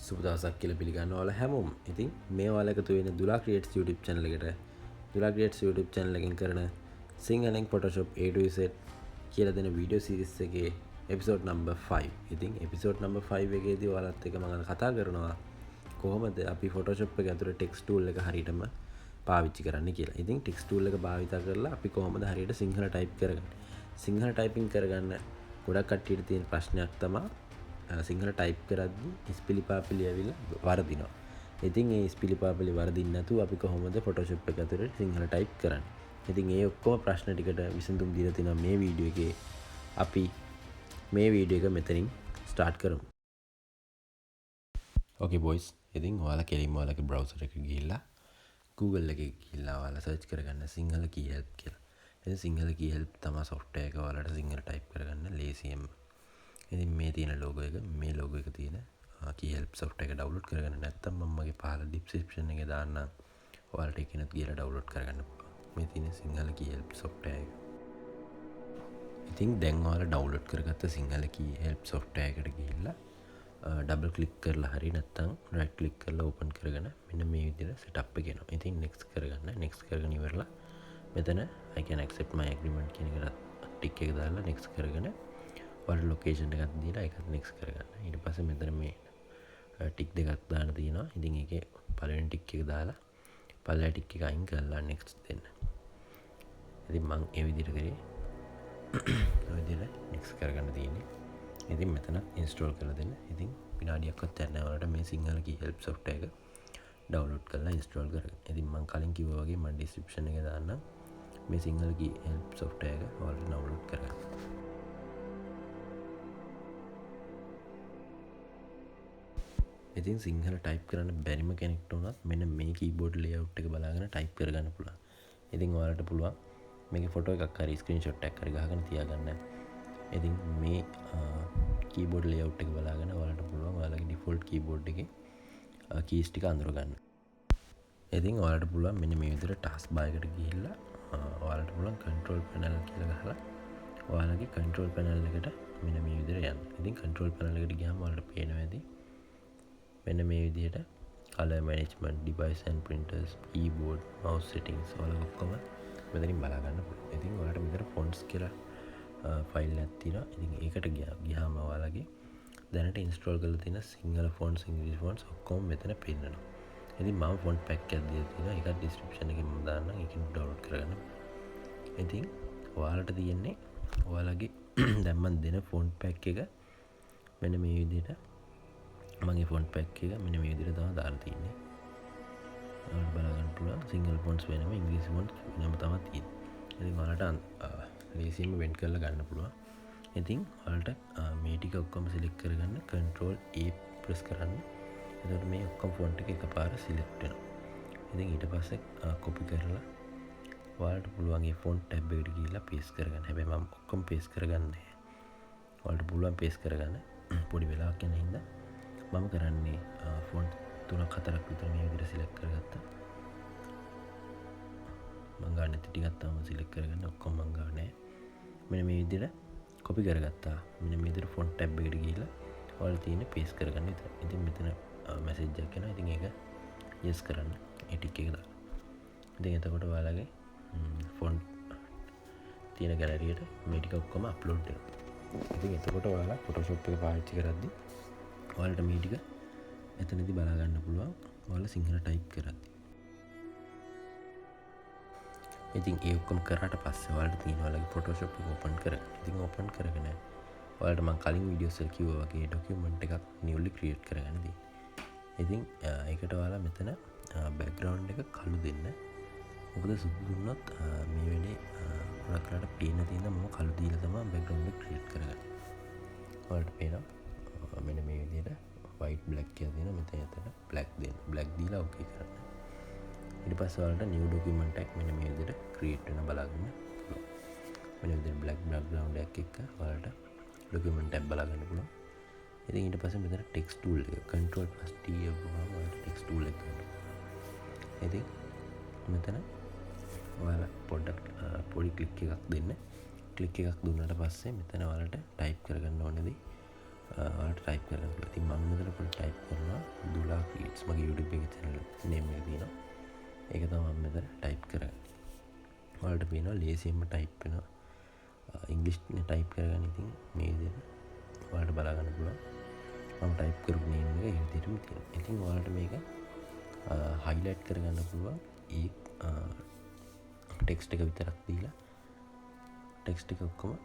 සුබ දවසක් කියලා පිළිගන්න ඔයාලා හැමෝම. ඉතින් මේ ඔයාලා එකතු වෙන දුලා ක්‍රියේට්ස් YouTube channel එකට. දුලා ක්‍රියේට්ස් YouTube channel එකෙන් කරන සිංහලෙන් Photoshop A to Z කියලා දෙන වීඩියෝ සීරීස් එකේ episode number 5. ඉතින් episode number 5 එකේදී ඔයාලත් එක්ක මම කතා කරනවා කොහොමද අපි Photoshop එක ඇතුලේ text tool එක හරියටම පාවිච්චි කරන්න කියලා. ඉතින් text tool එක භාවිත කරලා අපි කොහොමද හරියට සිංහල type කරගන්නේ. සිංහල typing කරගන්න ගොඩක් කට්ටියට තියෙන ප්‍රශ්නයක් තමයි සිංහල ටයිප් කරද්දි ඉස්පිලිපාපිලි ඇවිල්ලා වරදිනවා. ඉතින් ඒ ඉස්පිලිපාපිලි වරදින්න නැතුව අපි කොහොමද Photoshop එක ඇතුලේ සිංහල ටයිප් කරන්නේ. ඉතින් ඒ ඔක්කොම ප්‍රශ්න ටිකට විසඳුම් දීලා තිනවා මේ වීඩියෝ එකේ. අපි මේ වීඩියෝ එක මෙතනින් ස්ටාර්ට් කරමු. Okay boys. ඉතින් ඔයාලා කෙලින්ම ඔයාලගේ browser එකට ගිහිල්ලා Google එකේ ගිහිල්ලා ඔයාලා search කරගන්න සිංහල key help කියලා. ඉතින් සිංහල key help තමයි software එක ඔයාලට සිංහල ටයිප් කරගන්න ලේසියෙන්ම. ඉතින් මේ තියෙන logo එක මේ logo එක තියෙන key help software එක download කරගන්න නැත්නම් මම මගේ පහළ description එකේ දාන්නම් ඔයාලට ඒකිනුත් ගිහලා download කරගන්න පුළුවන් මේ තියෙන සිංහල key help software එක. ඉතින් දැන් ඔයාලා download කරගත්ත සිංහල key help software එකට ගිහිල්ලා double click කරලා හරි නැත්නම් right click කරලා open කරගෙන මෙන්න මේ විදිහට setup එක එනවා. ඉතින් next කරගන්න next කරගෙන ඉවරලා මෙතන I can accept my agreement කියන එකට tick එක දාලා next කරගෙන ඔයාලට ලොකේෂන් එකක් දීලා ඒකත් next කරගන්න. ඊට පස්සේ මෙතන මේ ටික් දෙකක් දාන්න තියෙනවා. ඉතින් ඒකේ පළවෙනි ටික් එක දාලා පළවෙනි ටික් එක අයින් කරලා next දෙන්න. ඉතින් මම ඒ විදිහට කරේ. ඔය විදිහට next කරගන්න තියෙන්නේ. ඉතින් මෙතන install කරලා දෙන්න. ඉතින් විනාඩියක්වත් යන්නේ නැහැ ඔයාලට මේ සිංහල key help software එක download කරලා install කරගන්න. ඉතින් මම කලින් කිව්වා වගේ මම description එකේ දාන්නම් මේ සිංහල key help software එක ඔයාලට download කරගන්න. ඉතින් සිංහල ටයිප් කරන්න බැරිම කෙනෙක්ට උනත් මෙන්න මේ කීබෝඩ් ලේඅවුට් එක බලාගෙන ටයිප් කරගන්න පුළුවන්. ඉතින් ඔයාලට පුළුවන් මේකේ ෆොටෝ එකක් හරි ස්ක්‍රීන්ෂොට් එකක් හරි ගහගෙන තියාගන්න. ඉතින් මේ කීබෝඩ් ලේඅවුට් එක බලාගෙන ඔයාලට පුළුවන් ඔයාලගේ ඩිෆෝල්ට් කීබෝඩ් එකේ කීස් ටික අඳුර ගන්න. ඉතින් ඔයාලට පුළුවන් මෙන්න මේ විදිහට ටාස්ක් බාර් එකට ගිහිල්ලා ඔයාලට පුළුවන් control panel කියලා ගහලා ඔයාලගේ control panel එකට මෙන්න මේ විදිහට යන්න. ඉතින් control panel එකට ගියාම ඔයාලට පේනවා ඇති මෙන්න මේ විදිහට color management, device and printers, keyboard, mouse settings ඔයාලා ඔක්කොම මෙතනින් බලා ගන්න පුළුවන්. ඉතින් ඔයාලට මෙතන fonts කියලා ෆයිල් එකක් තියෙනවා. ඉතින් ඒකට ගියාම ඔයාලගේ දැනට install කරලා තියෙන සිංහල fonts, English fonts ඔක්කොම මෙතන පෙන්නනවා. ඉතින් මම font pack එකක් දීලා තියෙනවා. ඒකත් description එකේ මම දාන්නම්. ඒකෙන් download කරගන්න. ඉතින් ඔයාලට තියෙන්නේ ඔයාලගේ දැන් මම දෙන font pack එක මෙන්න මේ විදිහට මගේ ෆොන්ට් පැක් එක මෙන්න මේ විදිහට තමයි දාලා තියෙන්නේ. ඔයාලට බලා ගන්න පුළුවන් සිංගල් ෆොන්ට්ස් වෙනම ඉංග්‍රීසි ෆොන්ට්ස් වෙනම තමයි තියෙන්නේ. ඉතින් ඔයාලට ලේසියෙන්ම වෙන් කරලා ගන්න පුළුවන්. ඉතින් ඔයාලට මේ ටික ඔක්කොම සිලෙක්ට් කරගන්න control A press කරන්න. එතකොට මේ ඔක්කොම ෆොන්ට් එක එකපාර සිලෙක්ට් වෙනවා. ඉතින් ඊට පස්සේ copy කරලා ඔයාලට පුළුවන් මේ ෆොන්ට් ටැබ් එකට ගිහිල්ලා paste කරගන්න. හැබැයි මම ඔක්කොම paste කරගන්නේ නැහැ. ඔයාලට පුළුවන් paste කරගන්න. පොඩි වෙලාවක් යන හින්දා මම කරන්නේ ෆොන්ට් 3-4ක් විතර මේ විදිහට සිලෙක්ට් කරගත්තා. මම ගන්න ටිකක් තමයි සිලෙක්ට් කරගන්න ඔක්කොම මම ගන්නෑ. මෙන්න මේ විදිහට කොපි කරගත්තා. මෙන්න මේ විදිහට ෆොන්ට් ටැබ් එකට ගිහිල්ලා ඔයාලා තියෙන පේස්ට් කරගන්න විතරයි. ඉතින් මෙතන මැසේජ් එකක් එනවා. ඉතින් ඒක yes කරන්න. ඒ ටික එක දාන්න. ඉතින් එතකොට ඔයාලගේ ෆොන්ට් තියෙන ගැලරියට මේ ටික ඔක්කොම අප්ලෝඩ් වෙනවා. ඉතින් එතකොට ඔයාලා Photoshop එක පාවිච්චි කරද්දී ඔයාලට මේ ටික එතනදී බලා ගන්න පුළුවන් ඔයාලා සිංහල ටයිප් කරද්දී. ඉතින් ඒ ඔක්කොම කරාට පස්සේ ඔයාලට තියෙන ඔයාලගේ Photoshop එක open කරගන්න. ඉතින් open කරගෙන ඔයාලට මම කලින් වීඩියෝස් වල කිව්වා වගේ document එකක් newly create කරගන්න දෙන්න. ඉතින් ඒකට ඔයාලා මෙතන background එක කළු දෙන්න. මොකද සුදු දුන්නොත් මේ වෙලේ ගොඩක් වෙලාවට පේන්න තියෙන මම කළු දීලා තමයි background එක create කරගන්නේ. ඔයාලට පේනවා මෙන්න මේ විදිහට white black කියලා තියෙනවා. මෙතන ඇතට black දෙන්න. black දීලා okay කරන්න. ඊට පස්සේ ඔයාලට new document එකක් මෙන්න මේ විදිහට create වෙන බලාගන්න පුළුවන්. මෙන්න විදිහට black background එකක් එක්ක ඔයාලට document එකක් බලාගන්න පුළුවන්. ඉතින් ඊට පස්සේ මෙතන text tool එක control plus T වුණාම ඔයාලට text tool එක ගන්න. ඉතින් මෙතන ඔයාලා පොඩ්ඩක් පොඩි click එකක් දෙන්න. click එකක් දුන්නාට පස්සේ මෙතන ඔයාලට type කරගන්න ඕනේදී ඔයාලට type කරගන්න පුළුවන්. ඉතින් මම මෙතන පොඩි type කරනවා Tips මගේ YouTube එකේ channel name එක තියෙනවා. ඒක තමයි මම මෙතන type කරන්නේ. ඔයාලට පේනවා ලේසියෙන්ම type වෙනවා. English නේ type කරගන්න. ඉතින් මේ විදිහට ඔයාලට බලා ගන්න පුළුවන්. මම type කරපු name එක ඒ විදිහටම තියෙනවා. ඉතින් ඔයාලට මේක highlight කරගන්න පුළුවන්. ඒ text එක විතරක් දීලා text එක ඔක්කොම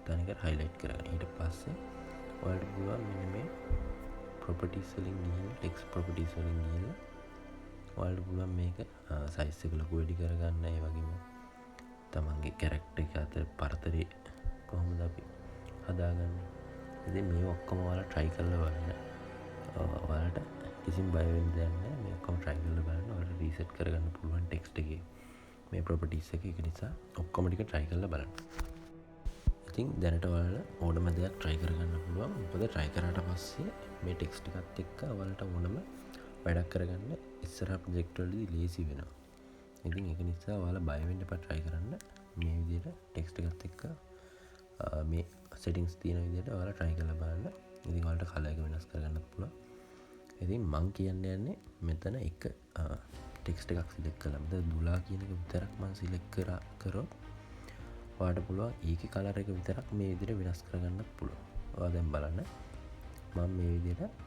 තනිකර highlight කරගන්න. ඊට පස්සේ ඔයාලට පුළුවන් මෙන්න මේ properties වලින් ගිහින් text properties වලින් ගිහලා ඔයාලට පුළුවන් මේක size එක ලොකු වැඩි කරගන්න. ඒ වගේම තමන්ගේ character එක අතර පරතරය කොහොමද අපි හදාගන්නේ. ඉතින් මේ ඔක්කොම ඔයාලා try කරලා බලන්න. ඔයාලට කිසිම බය වෙන්න දෙයක් නැහැ. මේ ඔක්කොම try කරලා බලන්න. ඔයාලට reset කරගන්න පුළුවන් text එකේ මේ properties එක. ඒක නිසා ඔක්කොම ටික try කරලා බලන්න. ඉතින් දැනට ඔයාලා ඕනම දෙයක් try කරගන්න පුළුවන්. මොකද try කරාට පස්සේ මේ text එකත් එක්ක ඔයාලට ඕනම වැඩක් කරගන්න ඉස්සරහ project වලදී ලේසි වෙනවා. ඉතින් ඒක නිසා ඔයාලා බය වෙන්න එපා. try කරන්න. මේ විදිහට text එකත් එක්ක මේ settings තියෙන විදිහට ඔයාලා try කරලා බලන්න. ඉතින් ඔයාලට color එක වෙනස් කරගන්නත් පුළුවන්. ඉතින් මං කියන්න යන්නේ මෙතන එක text එකක් select කළා. මෙතන දුලා කියන එක විතරක් මං select කරොත් ඔයාලට පුළුවන් ඒකේ color එක විතරක් මේ විදිහට වෙනස් කරගන්නත් පුළුවන්. ඔයා දැන් බලන්න. මම මේ විදිහට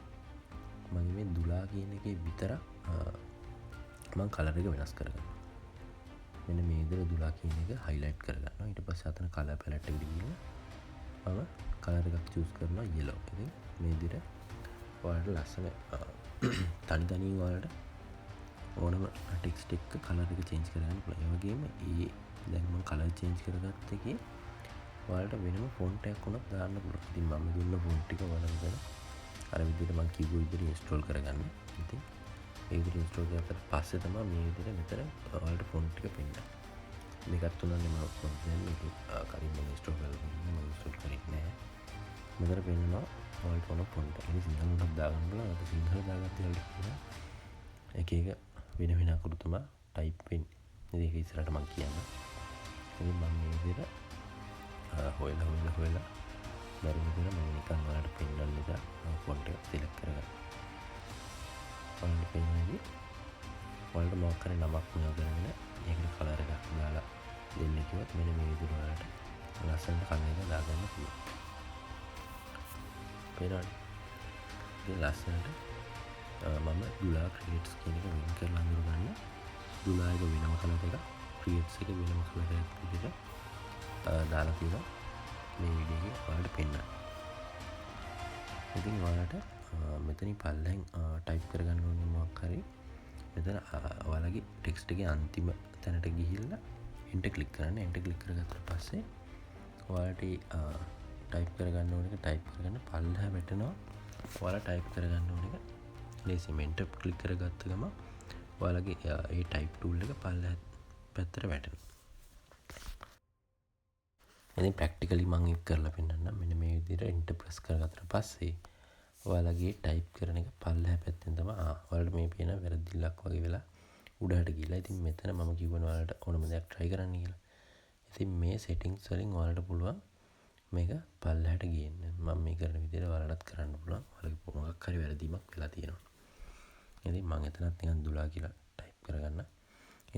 මගේ මේ දුලා කියන එකේ විතරක් මං color එක වෙනස් කරගන්නවා. මෙන්න මේ විදිහට දුලා කියන එක highlight කරගන්නවා. ඊට පස්සේ අතන color palette එකට ගිහින් මම color එකක් choose කරනවා yellow. ඉතින් මේ විදිහට ඔයාලට ලස්සන තනි තනියෙන් ඔයාලට ඕනම ටෙක්ස්ට් එක color එක change කරගන්න පුළුවන්. ඒ වගේම දැන් මම color change කරගත්ත එකේ ඔයාලට වෙනම font එකක් උනත් දාන්න පුළුවන්. ඉතින් මම දුන්න font ටික ඔයාලා මෙතන අර විදිහට මම කිව්ව විදිහට install කරගන්න. ඉතින් ඒ විදිහට install කරලා පස්සේ තමයි මේ විදිහට මෙතන ඔයාලට font ටික පෙන්නන්නේ. මේකත් තුනන්නේ මම font දැන් මේක කලින් මම install කරලා තිබුණේ. මම install කරේ නැහැ. මෙතන පෙන්නනවා ඔයාලට ඕන font එක. ඉතින් සිංහල උනත් දාගන්න පුළුවන්. අද සිංහල දාගත්තේ ඔයාලට එක එක වෙන වෙන අකුරු තමයි type වෙන්නේ. ඉතින් ඒක ඉස්සරහට මම කියන්නම්. ඉතින් මම මේ විදිහට හොයලා බැරි විදිහට මම නිකන් ඔයාලට පෙන්නන්න නිසා font එක select කරගන්න. ඔයාලට පෙන්නන්නේ ඔයාලට මොකක් හරි නමක් මෙයාගෙන ඒකට color එකක් දාලා දෙන්න කිව්වොත් මෙන්න මේ විදිහට ඔයාලට ලස්සනට color එක දාගන්න පුළුවන්. පේනවද? ඉතින් ලස්සනට මම දුලා creates කියන එක වෙන් කරලා අඳුරගන්න. දුලා එක වෙනම color එකක්, creates එක වෙනම color එකක් විදිහට දාලා තියෙනවා මේ වීඩියෝ එකේ ඔයාලට පෙන්නන්න. ඉතින් ඔයාලට මෙතනින් පල්ලෙන් type කරගන්න ඕනේ මොකක් හරි. මෙතන ඔයාලගේ text එකේ අන්තිම තැනට ගිහිල්ලා enter click කරන්න. enter click කරගත්තා පස්සේ ඔයාලට type කරගන්න ඕන එක type කරගන්න පල්ලෙහා වැටෙනවා. ඔයාලා type කරගන්න ඕන එක ලේසියෙන් enter click කරගත්ත ගමන් ඔයාලගේ ඒ type tool එක පල්ලෙහා පැත්තට වැටෙනවා. ඉතින් practically මම ඒක කරලා පෙන්නන්නම්. මෙන්න මේ විදිහට enter press කරගත්තට පස්සේ ඔයාලගේ type කරන එක පල්ලෙහා පැත්තෙන් තමයි ඔයාලට මේ පේන වැරදිල්ලක් වගේ වෙලා උඩහට ගිහලා. ඉතින් මෙතන මම කිව්වනේ ඔයාලට ඕනම දෙයක් try කරන්න කියලා. ඉතින් මේ settings වලින් ඔයාලට පුළුවන් මේක පල්ලෙහාට ගේන්න. මම මේ කරන විදිහට ඔයාලටත් කරන්න පුළුවන්. ඔයාලගේ මොකක් හරි වැරදීමක් වෙලා තියෙනවා. ඉතින් මම එතනත් නිකන් දුලා කියලා type කරගන්න.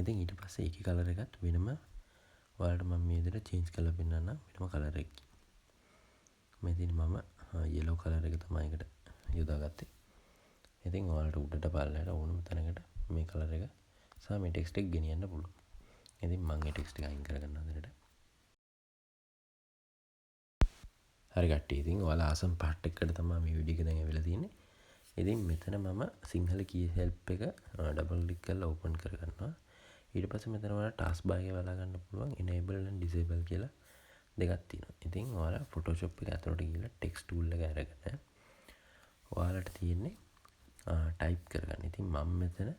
ඉතින් ඊට පස්සේ ඒකේ color එකත් වෙනම ඔයාලට මම මේ විදිහට change කරලා පෙන්නන්න වෙනම color එකකින්. මෙතන මම yellow color එක තමයි එකට යොදාගත්තේ. ඉතින් ඔයාලට උඩට පල්ලෙහාට ඕනම තැනකට මේ color එක සහ මේ text එක ගෙනියන්න පුළුවන්. ඉතින් මම මේ text එක අයින් කරගන්නවා දැනට. හරි කට්ටිය, ඉතින් ඔයාලා ආසම් පාර්ට් එකකට තමයි මේ වීඩියෝ එක දැන් ඇවිල්ලා තියෙන්නේ. ඉතින් මෙතන මම සිංහල key help එක double click කරලා open කරගන්නවා. ඊට පස්සේ මෙතන ඔයාලා task bar එක බලා ගන්න පුළුවන් enable and disable කියලා දෙකක් තියෙනවා. ඉතින් ඔයාලා Photoshop එක ඇතුළට ගිහලා text tool එක අරගෙන ඔයාලට තියෙන්නේ type කරගන්න. ඉතින් මම මෙතන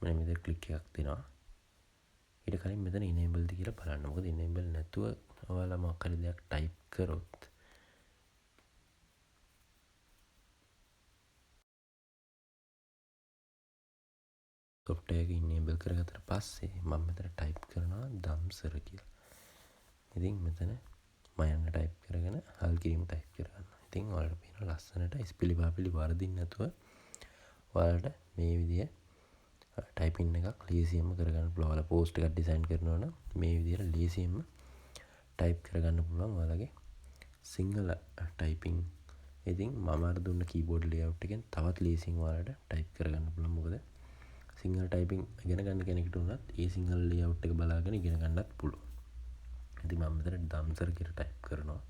මෙන්න මෙතන click එකක් දෙනවා. ඊට කලින් මෙතන enable ද කියලා බලන්න. මොකද enable නැතුව ඔයාලා මොකක් හරි දෙයක් type කරොත් software එක enable කරගත්තට පස්සේ මම මෙතන type කරනවා damsar කියලා. ඉතින් මෙතන මම යන්න type කරගෙන හල් කිරීම type කරගන්නවා. ඉතින් ඔයාලට පේන ලස්සනට ඉස්පිලි පාපිලි වරදින්න නැතුව ඔයාලට මේ විදිය ටයිපින් එකක් ලේසියෙන්ම කරගන්න පුළුවන්. ඔයාලා පෝස්ට් එකක් ඩිසයින් කරනවා නම් මේ විදියට ලේසියෙන්ම ටයිප් කරගන්න පුළුවන් ඔයාලගේ සිංහල ටයිපින්. ඉතින් මම අර දුන්න කීබෝඩ් ලේඅවුට් එකෙන් තවත් ලේසියෙන් ඔයාලට ටයිප් කරගන්න පුළුවන්. මොකද සිංහල ටයිපින් ඉගෙන ගන්න කෙනෙකුට උනත් ඒ සිංහල ලේඅවුට් එක බලාගෙන ඉගෙන ගන්නත් පුළුවන්. ඉතින් මම මෙතන දම්සර් කියලා ටයිප් කරනවා.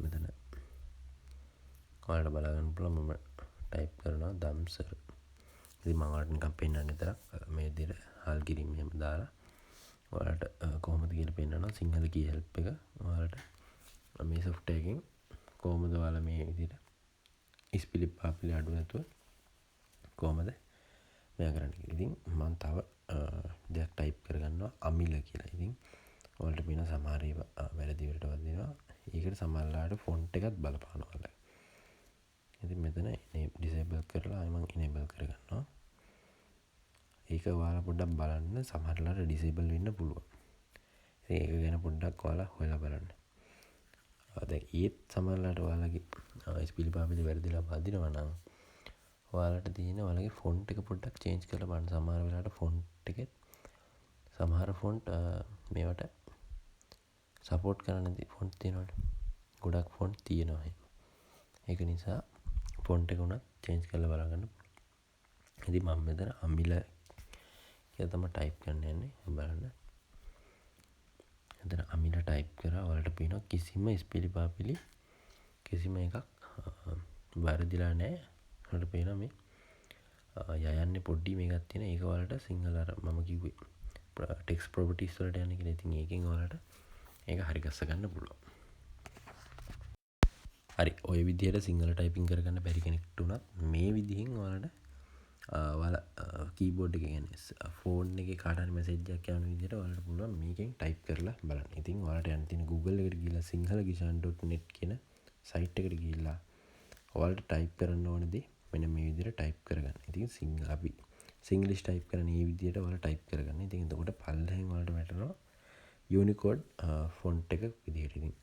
මෙතන ඔයාලට බලා ගන්න පුළුවන් මම ටයිප් කරනවා දම්සර්. ඉතින් මම ඔයාලට නිකන් පෙන්නන්න විතරක් මේ විදිහට හාල් කිරීම එහෙම දාලා ඔයාලට කොහොමද කියලා පෙන්නනවා සිංහල කී හෙල්ප් එක. ඔයාලට මේ software එකෙන් කොහොමද ඔයාලා මේ විදිහට ඉස්පිලි පාපිලි අඩු නැතුව කොහොමද මෙයා කරන්නේ. ඉතින් මම තව දෙයක් ටයිප් කරගන්නවා අමිල කියලා. ඉතින් ඔයාලට පේන සමහර ඒවා වැරදි වලටවත් දෙනවා. ඒකට සමහරලාට ෆොන්ට් එකත් බලපානවා ඔයාලා. ඉතින් මෙතන ඩිසේබල් කරලා ආයෙ මම ඉනේබල් කරගන්නවා. ඒක ඔයාලා පොඩ්ඩක් බලන්න සමහරලාට ඩිසේබල් වෙන්න පුළුවන්. ඉතින් ඒක ගැන පොඩ්ඩක් ඔයාලා හොයලා බලන්න. දැන් ඒත් සමහරලාට ඔයාලගේ ඉස්පිලි පාපිලි වැරදිලා වදිනවා නම් ඔයාලට තියෙන ඔයාලගේ ෆොන්ට් එක පොඩ්ඩක් චේන්ජ් කරලා බලන්න. සමහර වෙලාවට ෆොන්ට් එකෙත් සමහර ෆොන්ට් මේවට සපෝට් කරන ෆොන්ට් තියෙනවනේ. ගොඩක් ෆොන්ට් තියෙනවා එහෙම. ඒක නිසා ෆොන්ට් එක උනත් චේන්ජ් කරලා බලන්න. ඉතින් මම මෙතන අමිල කියලා තමයි ටයිප් කරන්න යන්නේ. බලන්න. මෙතන අමිල ටයිප් කරා ඔයාලට පේනවා කිසිම ඉස්පිලි පාපිලි කිසිම එකක් වැරදිලා නැහැ. ඔයාලට පේනවා මේ යයන්නේ පොඩ්ඩි මේකක් තියෙන. ඒක ඔයාලට සිංහල අර මම කිව්වේ ටෙක්ස්ට් ප්‍රොපර්ටිස් වලට යන්නේ කියලා. ඉතින් ඒකෙන් ඔයාලට ඒක හරි ගස්ස ගන්න පුළුවන්. හරි ඔය විදිහට සිංහල ටයිපින් කරගන්න බැරි කෙනෙක්ට උනත් මේ විදිහෙන් ඔයාලට ඔයාලා කීබෝඩ් එකේ කියන්නේ ෆෝන් එකේ කාට හරි මැසේජ් එකක් යන විදිහට ඔයාලට පුළුවන් මේකෙන් ටයිප් කරලා බලන්න. ඉතින් ඔයාලට යන්න තියෙන Google එකට ගිහලා sinhalagishan.net කියන සයිට් එකට ගිහලා ඔයාලට ටයිප් කරන්න ඕන දේ මෙන්න මේ විදිහට ටයිප් කරගන්න. ඉතින් අපි සිංග්ලිෂ් ටයිප් කරන මේ විදිහට ඔයාලා ටයිප් කරගන්න. ඉතින් එතකොට පල්ලෙහෙන් ඔයාලට වැටෙනවා යුනිකෝඩ් ෆොන්ට් එක විදිහට. ඉතින්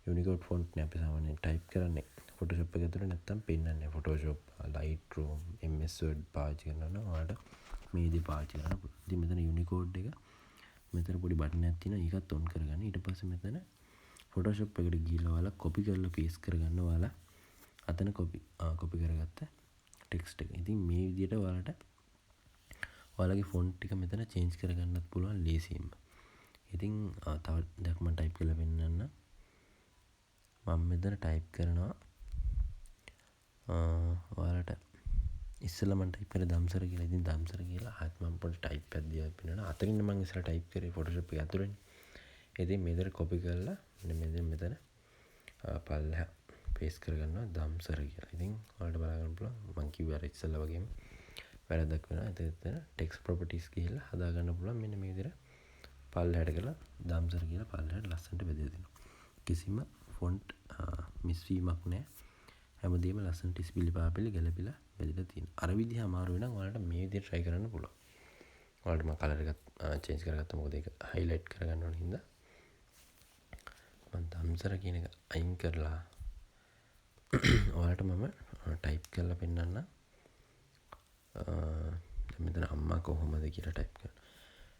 යුනිකෝඩ් ෆොන්ට් නේ අපි සාමාන්‍යයෙන් ටයිප් කරන්නේ ෆොටෝෂොප් එක ඇතුලේ නැත්තම් පෙන්නන්නේ ෆොටෝෂොප් ලයිට්රූම් MS Word පාවිච්චි කරනවා නම් ඔයාලට මේ විදිහ පාවිච්චි කරන්න පුළුවන්. ඉතින් මෙතන යුනිකෝඩ් එක මෙතන පොඩි බටන් එකක් තියෙනවා. ඒකත් ඔන් කරගන්න. ඊට පස්සේ මෙතන ෆොටෝෂොප් එකට ගිහලා ඔයාලා කොපි කරලා පේස්ට් කරගන්න. ඔයාලා අතන කොපි කරගත්ත ටෙක්ස්ට් එක. ඉතින් මේ විදිහට ඔයාලට ඔයාලගේ ෆොන්ට් එක මෙතන චේන්ජ් කරගන්නත් පුළුවන් ලේසියෙන්ම. ඉතින් තව දෙයක් මම ටයිප් කරලා පෙන්නන්න. මම මෙතන ටයිප් කරනවා ඔයාලට ඉස්සෙල්ලා මම ටයිප් කරේ දම්සර කියලා. ඉතින් දම්සර කියලා ආයෙත් මම පොඩි ටයිප් එකක් දීලා පෙන්නනවා. අතරින් මම ඉස්සෙල්ලා ටයිප් කරේ ෆොටෝෂොප් එක ඇතුළේනේ. ඉතින් මේතර කොපි කරලා මෙතන පල්ලෙහා පේස්ට් කරගන්නවා දම්සර කියලා. ඉතින් ඔයාලට බලා ගන්න පුළුවන් මම කිව්වේ අර ඉස්සෙල්ලා වගේම වැරද්දක් වෙනවා. එතන ටෙක්ස්ට් ප්‍රොපර්ටිස් ගිහිල්ලා හදා ගන්න පුළුවන්. මෙන්න මේ විදිහට පල්ලෙහාට කරලා දම්සර කියලා පල්ලෙහාට ලස්සනට බෙදලා දෙනවා. කිසිම ෆොන්ට් මිස් වීමක් නැහැ. හැමදේම ලස්සනට ඉස්පිලි පාපිලි ගැලපිලා බෙදලා තියෙනවා. අර විදිහ අමාරු වෙනම් ඔයාලට මේ විදිහට try කරන්න පුළුවන්. ඔයාලට මම කලර් එකත් චේන්ජ් කරගත්තා. මොකද ඒක highlight කරගන්න ඕන හින්දා. මම දම්සර කියන එක අයින් කරලා ඔයාලට මම ටයිප් කරලා පෙන්නන්න. මෙතන අම්මා කොහොමද කියලා ටයිප් කරන්න.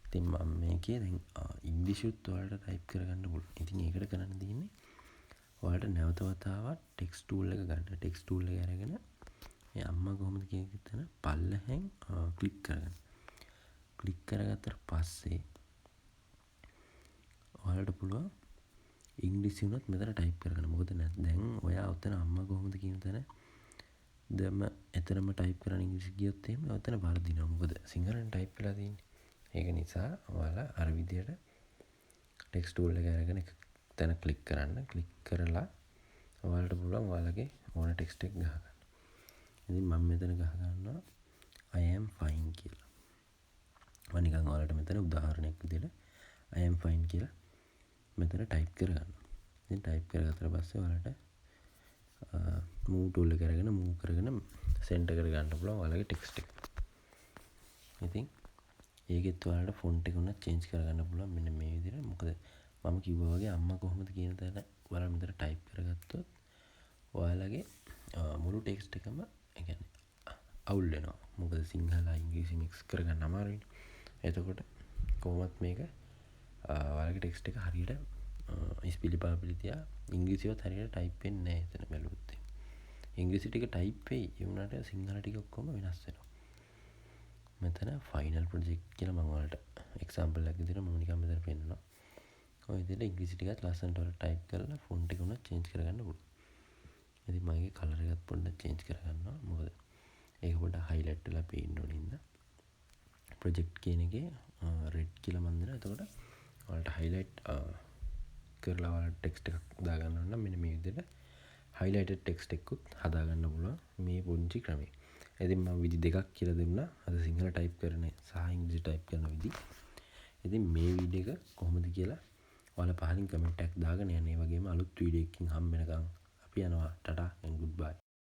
ඉතින් මම මේකේ දැන් ඉංග්‍රීසිුත් ඔයාලට ටයිප් කරගන්න පුළුවන්. ඉතින් ඒකට කරන්න තියෙන්නේ ඔයාලට නැවත වතාවක් ටෙක්ස්ට් ටූල් එක ගන්න. ටෙක්ස්ට් ටූල් එක අරගෙන මේ අම්මා කොහොමද කියන එක තන පල්ලෙහෙන් ක්ලික් කරගන්න. ක්ලික් කරගත්තට පස්සේ ඔයාලට පුළුවන් ඉංග්‍රීසි වුණත් මෙතන ටයිප් කරගන්න. මොකද දැන් ඔයා උතන අම්මා කොහොමද කියන තැන දැන් එතරම් ටයිප් කරන ඉංග්‍රීසි ගියොත් එහෙම ඔතන වර්ධිනවා. මොකද සිංහලෙන් ටයිප් වෙලා තියෙන්නේ. ඒක නිසා ඔයාලා අර විදියට ටෙක්ස්ට් ටූල් එක අරගෙන තැන ක්ලික් කරන්න. ක්ලික් කරලා ඔයාලට පුළුවන් ඔයාලගේ ඕන ටෙක්ස්ට් එක ගහ ගන්න. ඉතින් මම මෙතන ගහ ගන්නවා I am fine කියලා. මම නිකන් ඔයාලට මෙතන උදාහරණයක් විදියට I am fine කියලා මෙතන ටයිප් කරගන්න. ඉතින් ටයිප් කරගත්තට පස්සේ ඔයාලට move tool එක අරගෙන move කරගෙන center කරගන්න පුළුවන් ඔයාලගේ ටෙක්ස්ට් එක. ඉතින් ඒකෙත් ඔයාලට ෆොන්ට් එක උනත් චේන්ජ් කරගන්න පුළුවන් මෙන්න මේ විදිහට. මොකද මම කිව්වා වගේ අම්මා කොහොමද කියන තැන ඔයාලා මෙතන ටයිප් කරගත්තොත් ඔයාලගේ මුළු ටෙක්ස්ට් එකම ඒ කියන්නේ අවුල් වෙනවා. මොකද සිංහල ඉංග්‍රීසි මික්ස් කරගන්න අමාරුයිනේ. එතකොට කොහොමත් මේක ඔයාලගේ ටෙක්ස්ට් එක හරියට ඉස්පිලි පාපිලි තියා ඉංග්‍රීසිවත් හරියට ටයිප් වෙන්නේ නැහැ එතන බැලුවොත්. ඉංග්‍රීසි ටික ටයිප් වෙයි. ඒ වුණාට සිංහල ටික ඔක්කොම වෙනස් වෙනවා. මෙතන ෆයිනල් ප්‍රොජෙක්ට් කියලා මම ඔයාලට එක්සැම්පල් එකක් විදිහට මම නිකන් මෙතන පෙන්නනවා. ඔය විදිහට ඉංග්‍රීසි ටිකත් ලස්සනට ඔයාලා ටයිප් කරලා ෆොන්ට් එක උනත් චේන්ජ් කරගන්න පුළුවන්. ඉතින් මම ඒකේ කලර් එකත් පොඩ්ඩක් චේන්ජ් කරගන්නවා. මොකද ඒක පොඩ්ඩක් හයිලයිට් වෙලා පේන්න ඕන හින්දා. ප්‍රොජෙක්ට් කියන එකේ රෙඩ් කියලා මම දෙනවා. එතකොට ඔයාලට හයිලයිට් කරලා ඔයාලට ටෙක්ස්ට් එකක් දාගන්න ඕන නම් මෙන්න මේ විදිහට highlighted text එකකුත් හදාගන්න පුළුවන් මේ පුංචි ක්‍රමේ. ඉතින් මම විදි දෙකක් කියලා දුන්නා. අද සිංහල ටයිප් කරන සහ ඉංග්‍රීසි ටයිප් කරන විදි. ඉතින් මේ වීඩියෝ එක කොහොමද කියලා ඔයාලා පහලින් කමෙන්ට් එකක් දාගෙන යන්න. ඒ වගේම අලුත් වීඩියෝ එකකින් හම්බ වෙනකන් අපි යනවා. ටටා.